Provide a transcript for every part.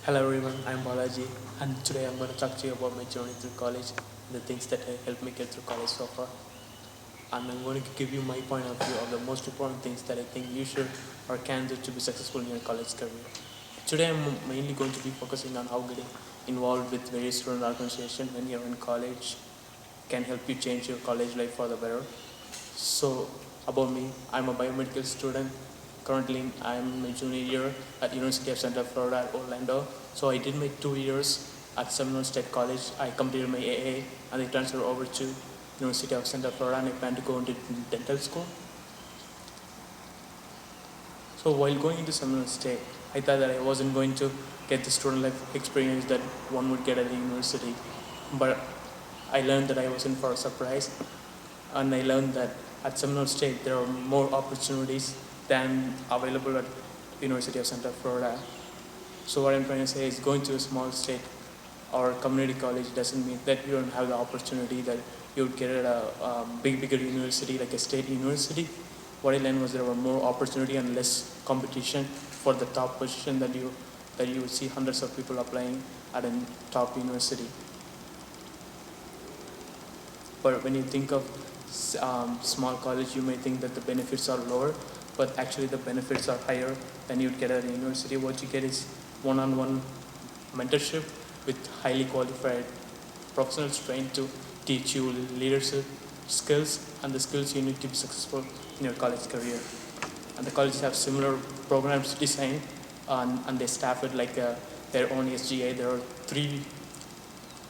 Hello everyone, I'm Balaji, and today I'm going to talk to you about my journey through college, the things that helped me get through college so far. And I'm going to give you my point of view of the most important things that I think you should or can do to be successful in your college career. Today I'm mainly going to be focusing on how getting involved with various student organizations when you're in college can help you change your college life for the better. So, about me, I'm a biomedical student. Currently, I'm in my junior year at University of Central Florida at Orlando. So, I did my 2 years at Seminole State College. I completed my AA and I transferred over to University of Central Florida and I plan to go into dental school. So, while going into Seminole State, I thought that I wasn't going to get the student life experience that one would get at the university. But I learned that I was in for a surprise, and I learned that at Seminole State there are more opportunities than available at University of Central Florida. So what I'm trying to say is going to a small state or community college doesn't mean that you don't have the opportunity that you would get at a bigger university like a state university. What I learned was there were more opportunity and less competition for the top position that you would see hundreds of people applying at a top university. But when you think of small college, you may think that the benefits are lower, but actually the benefits are higher than you'd get at a university. What you get is one-on-one mentorship with highly qualified professionals trained to teach you leadership skills and the skills you need to be successful in your college career. And the colleges have similar programs designed, and they staff it like their own SGA. There are three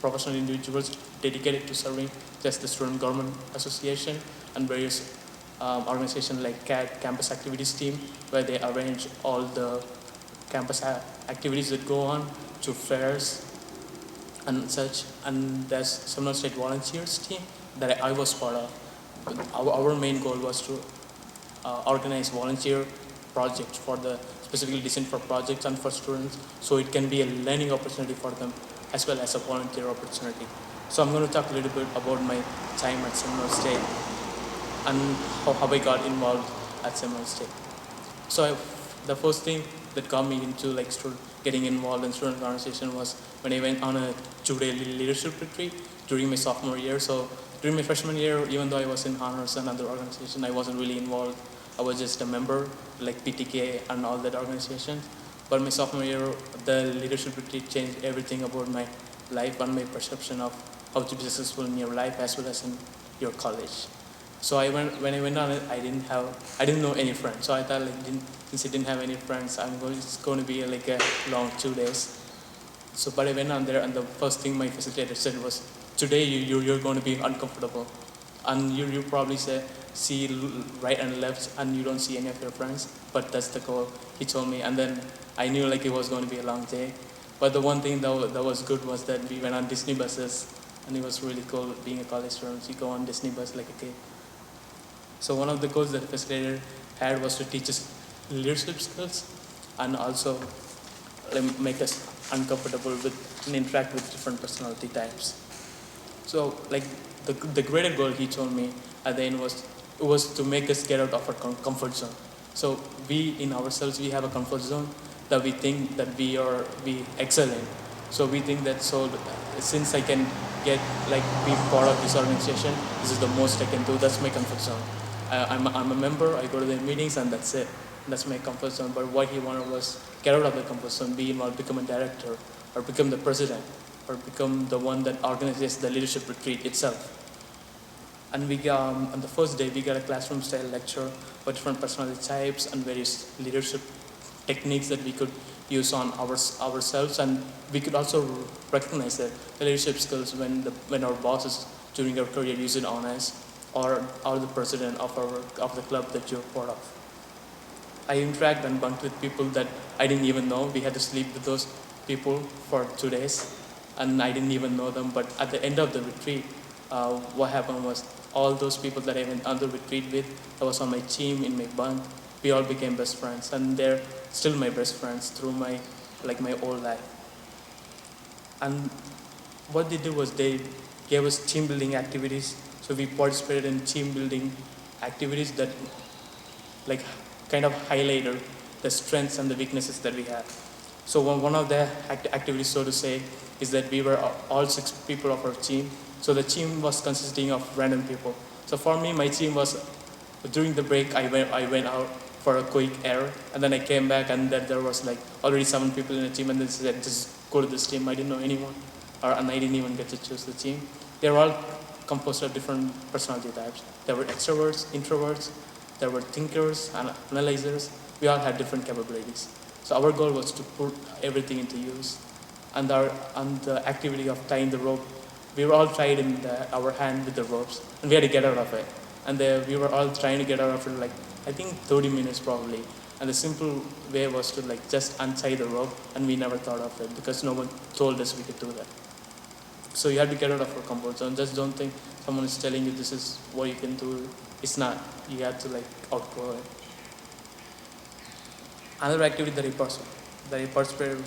professional individuals dedicated to serving just the Student Government Association and various organizations like CAT, Campus Activities Team, where they arrange all the campus activities that go on to fairs and such. And there's Seminole State Volunteers Team that I was part of. Our main goal was to organize volunteer projects for the specifically designed for projects and for students, so it can be a learning opportunity for them as well as a volunteer opportunity. So I'm going to talk a little bit about my time at Seminole State and how I got involved at Seminole State. So the first thing that got me into getting involved in student organization was when I went on a 2-day leadership retreat during my sophomore year. So during my freshman year, even though I was in honors and other organization, I wasn't really involved. I was just a member, like PTK and all that organizations. But my sophomore year, the leadership retreat changed everything about my life and my perception of how to be successful in your life as well as in your college. So when I went on it, I didn't know any friends. So I thought since I didn't have any friends, it's going to be like a long 2 days. So but I went on there, and the first thing my facilitator said was, today you're going to be uncomfortable, and you probably see right and left, and you don't see any of your friends. But that's the goal, he told me. And then I knew it was going to be a long day. But the one thing that was good was that we went on Disney buses, and it was really cool being a college student. You go on Disney bus like a kid. So one of the goals that the facilitator had was to teach us leadership skills and also make us uncomfortable with and interact with different personality types. So the greater goal, he told me at the end, was to make us get out of our comfort zone. So we in ourselves, we have a comfort zone that we think that we excel in. So we think that, since I can be part of this organization, this is the most I can do. That's my comfort zone. I'm a member. I go to their meetings, and that's it. That's my comfort zone. But what he wanted was get out of the comfort zone, be involved, become a director, or become the president, or become the one that organizes the leadership retreat itself. And on the first day, we got a classroom style lecture for different personality types and various leadership techniques that we could use on ourselves, and we could also recognize that the leadership skills when our bosses during our career use it on us, or the president of the club that you're part of. I interact and bunked with people that I didn't even know. We had to sleep with those people for 2 days, and I didn't even know them. But at the end of the retreat, what happened was all those people that I went on the retreat with, that was on my team in my bunk, we all became best friends, and they're still my best friends through my whole life. And what they did was they gave us team building activities. So we participated in team building activities that kind of highlighted the strengths and the weaknesses that we have. So one of the activities, so to say, is that we were all 6 people of our team. So the team was consisting of random people. So for me, my team was, during the break, I went out for a quick air, and then I came back, and then there was like already 7 people in the team, and they said, just go to this team. I didn't know anyone, and I didn't even get to choose the team. They were all composed of different personality types. There were extroverts, introverts, there were thinkers and analyzers. We all had different capabilities. So our goal was to put everything into use. And the activity of tying the rope, we were all tied in our hand with the ropes, and we had to get out of it. And we were all trying to get out of it, like I think 30 minutes probably. And the simple way was to like just untie the rope, and we never thought of it because no one told us we could do that. So you have to get out of your comfort zone. Just don't think someone is telling you this is what you can do. It's not. You have to like outgrow it. Another activity that I participated.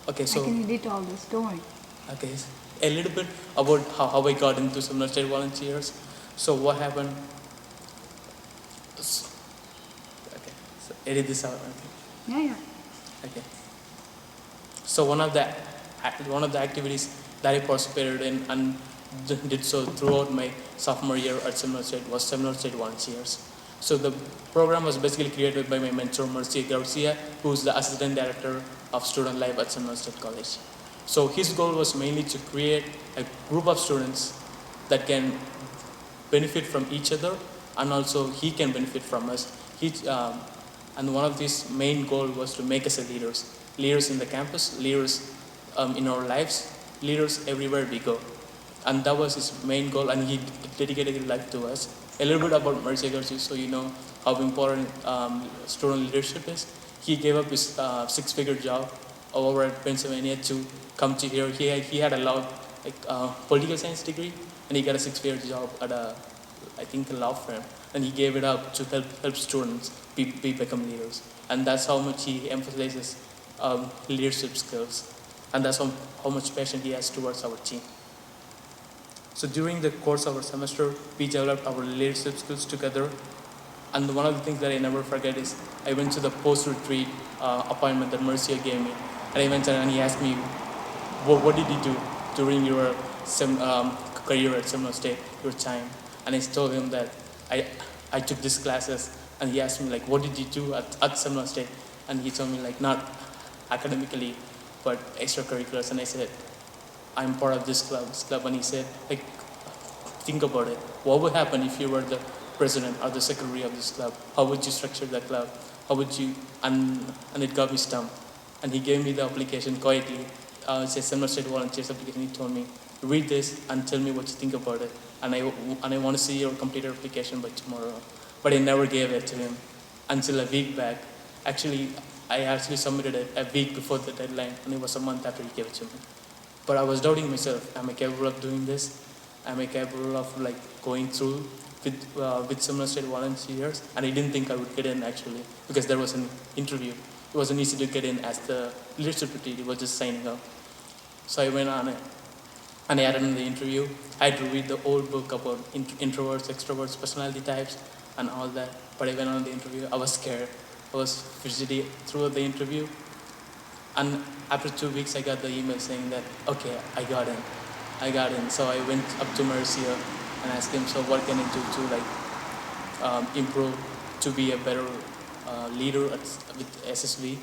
Okay, so I can edit all this, don't worry. okay, a little bit about how I got into some nurture volunteers. So what happened? Okay, so edit this out. Okay. Yeah. Okay. So one of the activities that I participated in and did so throughout my sophomore year at Seminole State was Seminole State Volunteers. So the program was basically created by my mentor Mercia Garcia, who is the assistant director of student life at Seminole State College. So his goal was mainly to create a group of students that can benefit from each other, and also he can benefit from us. And one of his main goal was to make us a leaders in the campus, leaders in our lives, leaders everywhere we go. And that was his main goal, and he dedicated his life to us. A little bit about Mercy Garcia, so you know how important student leadership is. He gave up his 6-figure job over at Pennsylvania to come to here. He had a political science degree, and he got a 6-figure job at a law firm, and he gave it up to help students become leaders. And that's how much he emphasizes leadership skills, and that's how much passion he has towards our team. So during the course of our semester, we developed our leadership skills together. And one of the things that I never forget is I went to the post-retreat appointment that Mercia gave me. And I went and he asked me, what did you do during your career at Seminole State, your time? And I told him that I took these classes. And he asked me, like, what did you do at Seminole State? And he told me, like, not academically, but extracurriculars. And I said, I'm part of this club. And he said, like, think about it. What would happen if you were the president or the secretary of this club? How would you structure the club? How would you, and it got me stumped. And he gave me the application quietly. It's a Seminole State Volunteers application. He told me, read this and tell me what you think about it. And I want to see your completed application by tomorrow. But I never gave it to him until a week back. I actually submitted it a week before the deadline, and it was a month after he gave it to me. But I was doubting myself. Am I capable of doing this? Am I capable of like going through with Seminole State Volunteers? And I didn't think I would get in actually, because there was an interview. It wasn't easy to get in as the leadership retreat. It was just signing up. So I went on it, and I attended the interview. I had to read the old book about introverts, extroverts, personality types, and all that. But I went on the interview. I was scared. I was fidgety throughout the interview. And after 2 weeks, I got the email saying that, okay, I got in. So I went up to Mercia and asked him, so what can I do to improve, to be a better leader with SSV?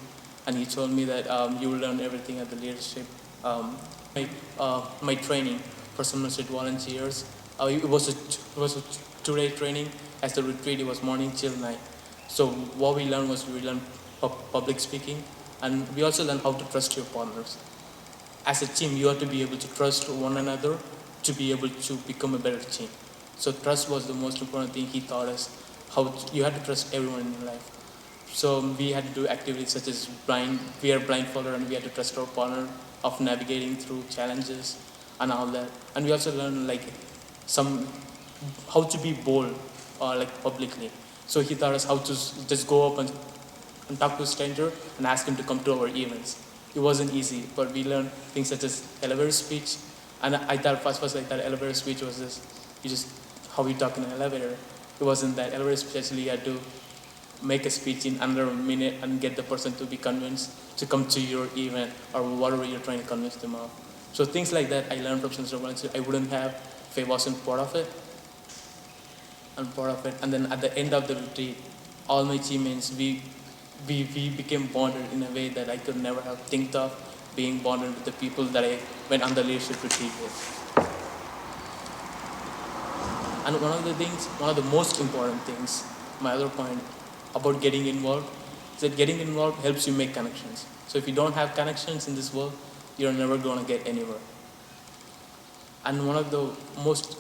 And he told me that you will learn everything at the leadership. My training for Seminole State Volunteers, it was a 2-day training. As the retreat, it was morning till night. So what we learned was public speaking. And we also learn how to trust your partners. As a team, you have to be able to trust one another to be able to become a better team. So trust was the most important thing he taught us. You had to trust everyone in your life. So we had to do activities such as we are blindfolded, and we had to trust our partner of navigating through challenges and all that. And we also learned how to be bold publicly. So he taught us how to just go up and talk to a stranger and ask him to come to our events. It wasn't easy, but we learned things such as elevator speech. And I thought first I thought elevator speech was just how you talk in an elevator. It wasn't that. Elevator speech actually you had to make a speech in under a minute and get the person to be convinced to come to your event or whatever you're trying to convince them of. So things like that I learned from Sensor Volunteer. I wouldn't have if I wasn't part of it. And part of it. And then at the end of the retreat, all my teammates, we became bonded in a way that I could never have think of being bonded with the people that I went on the leadership retreat with. And one of the most important things, my other point about getting involved, is that getting involved helps you make connections. So if you don't have connections in this world, you're never going to get anywhere. And one of the most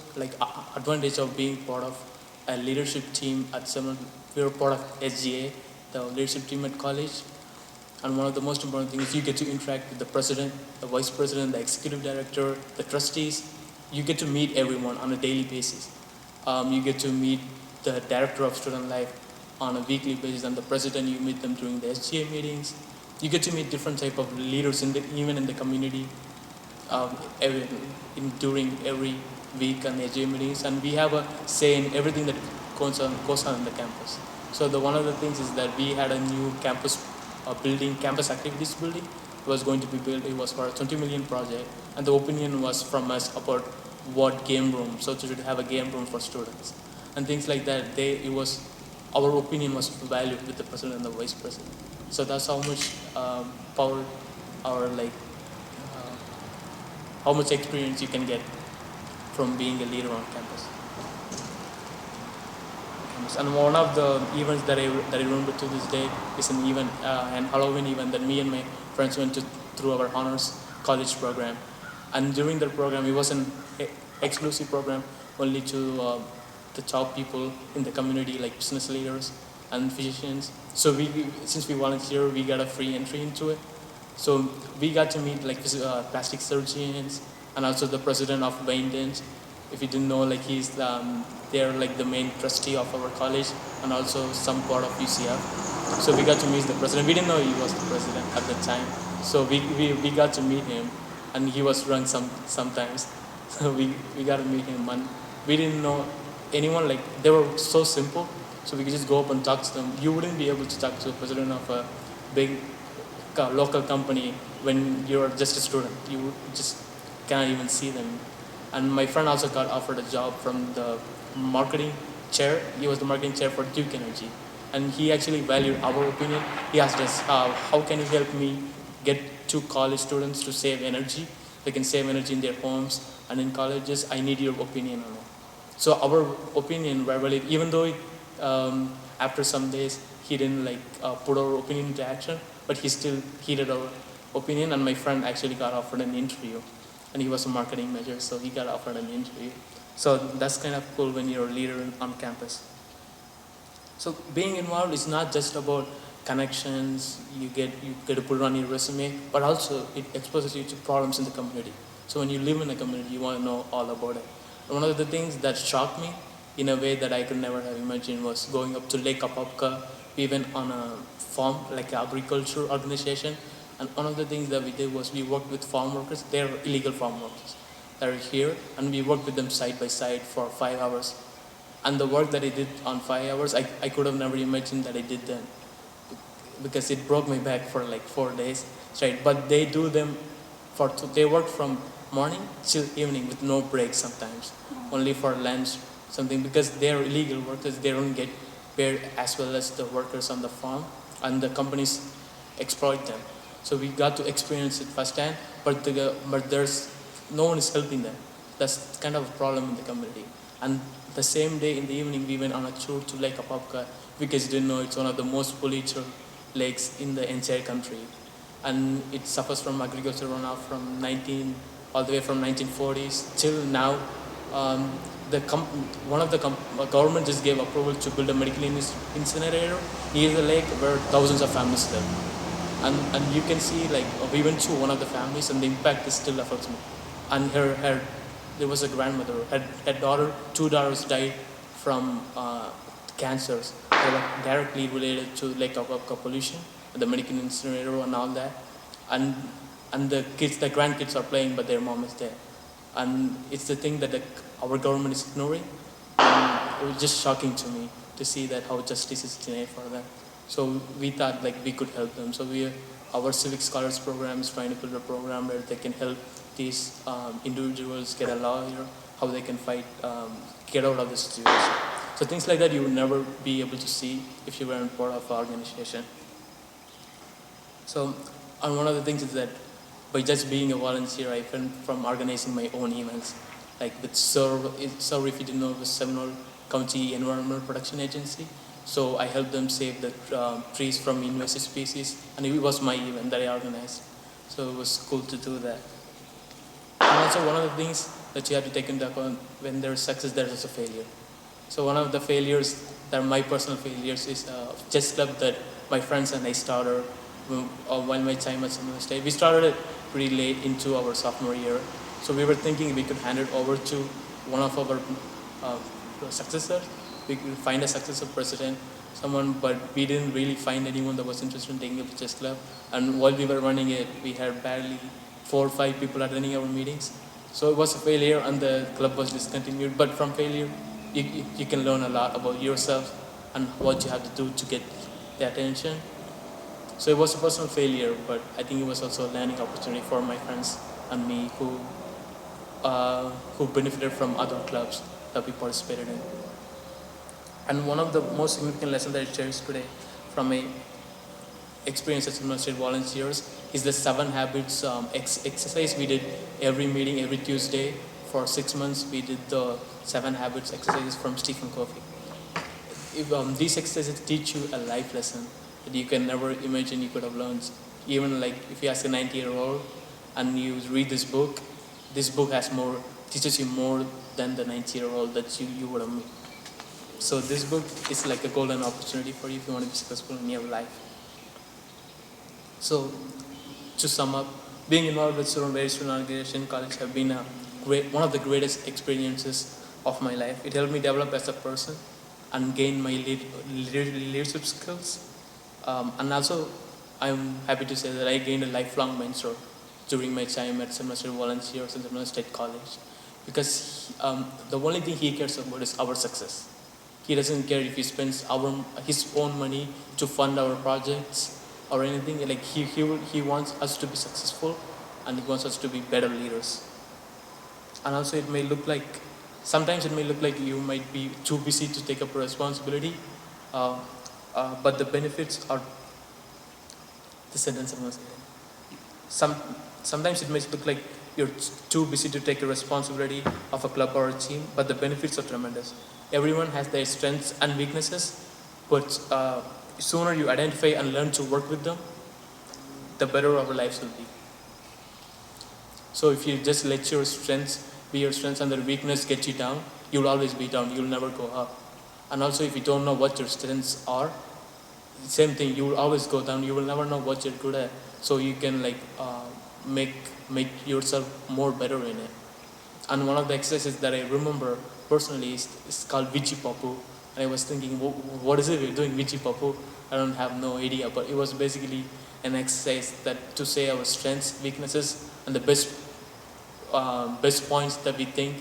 advantage of being part of a leadership team at Seminole, we were part of SGA, the leadership team at college. And one of the most important things is you get to interact with the president, the vice president, the executive director, the trustees. You get to meet everyone on a daily basis. You get to meet the director of student life on a weekly basis, and the president, you meet them during the SGA meetings. You get to meet different type of leaders even in the community during every week on the SGA meetings, and we have a say in everything that goes on in the campus. So one of the things is that we had a new campus campus activities building. It was going to be built. It was for a 20 million project, and the opinion was from us about what game room. So to have a game room for students and things like that. Our opinion was valued with the president and the vice president. So that's how much power or how much experience you can get from being a leader on campus. And one of the events that I remember to this day is an Halloween event that me and my friends went to through our honors college program. And during that program, it was an exclusive program only to the top people in the community, like business leaders and physicians. So since we volunteer, we got a free entry into it. So we got to meet plastic surgeons and also the president of Wayne Dent. If you didn't know, he's they're the main trustee of our college and also some part of UCF. So we got to meet the president. We didn't know he was the president at the time. So we got to meet him, and he was drunk sometimes. So we got to meet him, and we didn't know anyone. They were so simple, so we could just go up and talk to them. You wouldn't be able to talk to the president of a big local company when you're just a student. You just can't even see them. And my friend also got offered a job from the marketing chair. He was the marketing chair for Duke Energy, and he actually valued our opinion. He asked us, how can you help me get 2 college students to save energy? They can save energy in their homes and in colleges. I need your opinion on it. So our opinion were valid, even though after some days he didn't put our opinion into action, but he still heeded our opinion. And my friend actually got offered an interview, and he was a marketing major, so he got offered an interview. So that's kind of cool when you're a leader on campus. So being involved is not just about connections you get to put it on your resume, but also it exposes you to problems in the community. So when you live in a community, you want to know all about it. And one of the things that shocked me in a way that I could never have imagined was going up to Lake Apopka. We went on a farm, like an agriculture organization. And one of the things that we did was we worked with farm workers. They're illegal farm workers that are here, and we worked with them side by side for 5 hours. And the work that I did on 5 hours, I could have never imagined that I did then, because it broke my back for 4 days straight. But they do them they work from morning till evening with no break sometimes, only for lunch, something, because they're illegal workers. They don't get paid as well as the workers on the farm, and the companies exploit them. So we got to experience it firsthand, but there's no one is helping them. That's kind of a problem in the community. And the same day in the evening, we went on a tour to Lake Apopka, because you didn't know it's one of the most polluted lakes in the entire country. And it suffers from agriculture runoff all the way from 1940s till now. Government just gave approval to build a medical incinerator near the lake where thousands of families live. And you can see, we went to one of the families, and the impact still affects me. And there was a grandmother, her daughter, 2 daughters died from cancers. They were directly related to Lake Apopka pollution, the medical incinerator and all that. And the grandkids are playing, but their mom is there. And it's the thing that our government is ignoring. And it was just shocking to me to see that how justice is denied for them. So we thought like we could help them. So our Civic Scholars program is trying to build a program where they can help these individuals get a lawyer, how they can fight, get out of this situation. So things like that you would never be able to see if you weren't part of our organization. So, and one of the things is that by just being a volunteer, I went from organizing my own events, like with SERV, if you didn't know, it was Seminole County Environmental Protection Agency. So I helped them save the trees from invasive species, and it was my event that I organized. So it was cool to do that. And also one of the things that you have to take into account when there's success, there's also failure. So one of the failures that are my personal failures is chess club that my friends and I started while my time at Seminole State. We started it pretty late into our sophomore year. So we were thinking we could hand it over to one of our successors. We could find a successor president, someone, but we didn't really find anyone that was interested in taking up the chess club. And while we were running it, we had barely 4 or 5 people attending our meetings. So it was a failure and the club was discontinued. But from failure, you can learn a lot about yourself and what you have to do to get the attention. So it was a personal failure, but I think it was also a learning opportunity for my friends and me who benefited from other clubs that we participated in. And one of the most significant lessons that I cherish today from my experience as Seminole State volunteers is the 7 habits exercise we did every meeting, every Tuesday. For 6 months, we did the 7 habits exercises from Stephen Covey. These exercises teach you a life lesson that you can never imagine you could have learned. Even like if you ask a 90-year-old and you read this book teaches you more than the 90-year-old that you would have met. So this book is like a golden opportunity for you if you want to be successful in your life. So to sum up, being involved with various student organization college have been one of the greatest experiences of my life. It helped me develop as a person and gain my leadership skills. And also, I'm happy to say that I gained a lifelong mentor during my time at Seminole State Volunteers and Seminole State College, because the only thing he cares about is our success. He doesn't care if he spends his own money to fund our projects or anything. Like he wants us to be successful, and he wants us to be better leaders. And also, sometimes it may look like you might be too busy to take up a responsibility, but the benefits are the sentence I'm going to say. Sometimes it may look like you're too busy to take a responsibility of a club or a team, but the benefits are tremendous. Everyone has their strengths and weaknesses, but sooner you identify and learn to work with them, the better our lives will be. So if you just let your strengths be your strengths and their weakness get you down, you'll always be down, you'll never go up. And also if you don't know what your strengths are, same thing, you will always go down, you will never know what you're good at. So you can make yourself more better in it. And one of the exercises that I remember personally is called Vici Papu. And I was thinking, what is it we're doing, Vici Papu? I don't have no idea, but it was basically an exercise that to say our strengths, weaknesses, and the best points that we think,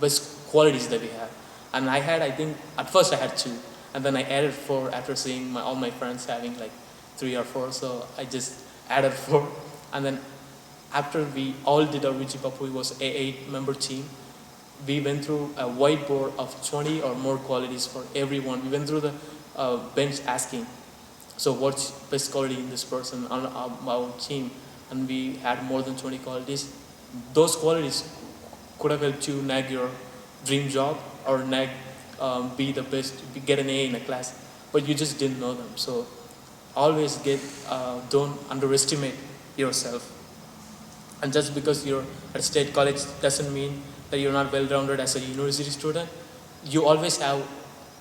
best qualities that we have. And I think, at first I had 2, and then I added 4 after seeing all my friends having like 3 or 4, so I just added 4. And then after we all did our Vici Papu, it was an 8-member team. We went through a whiteboard of 20 or more qualities for everyone. We went through the bench asking, so what's best quality in this person on our team? And we had more than 20 qualities. Those qualities could have helped you nag your dream job or be the best, get an A in a class, but you just didn't know them. So always don't underestimate yourself. And just because you're at a state college doesn't mean that you're not well-rounded as a university student. You always have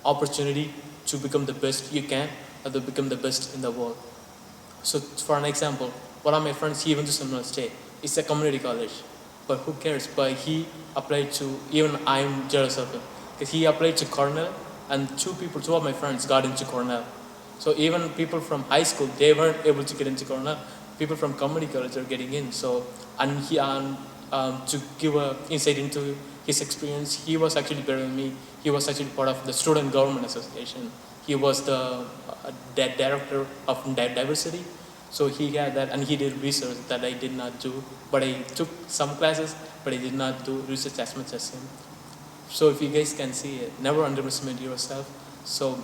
opportunity to become the best you can or to become the best in the world. So for an example, one of my friends, he went to Seminole State. It's a community college, but who cares? But he applied to, even I'm jealous of him, because he applied to Cornell, and 2 of my friends got into Cornell. So even people from high school, they weren't able to get into Cornell. People from community college are getting in. So, to give an insight into his experience, he was actually better than me. he was actually part of the Student Government Association. He was the director of diversity. So he had that, and he did research that I did not do. But I took some classes, but I did not do research as much as him. So if you guys can see it, never underestimate yourself. So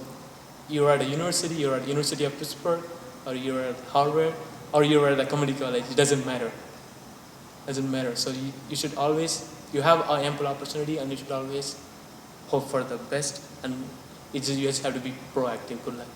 you're at a university, you're at University of Pittsburgh, or you're at Harvard, or you're at a community college. It doesn't matter. Doesn't matter. So you should always, you have an ample opportunity, and you should always hope for the best. And you just have to be proactive. Good luck.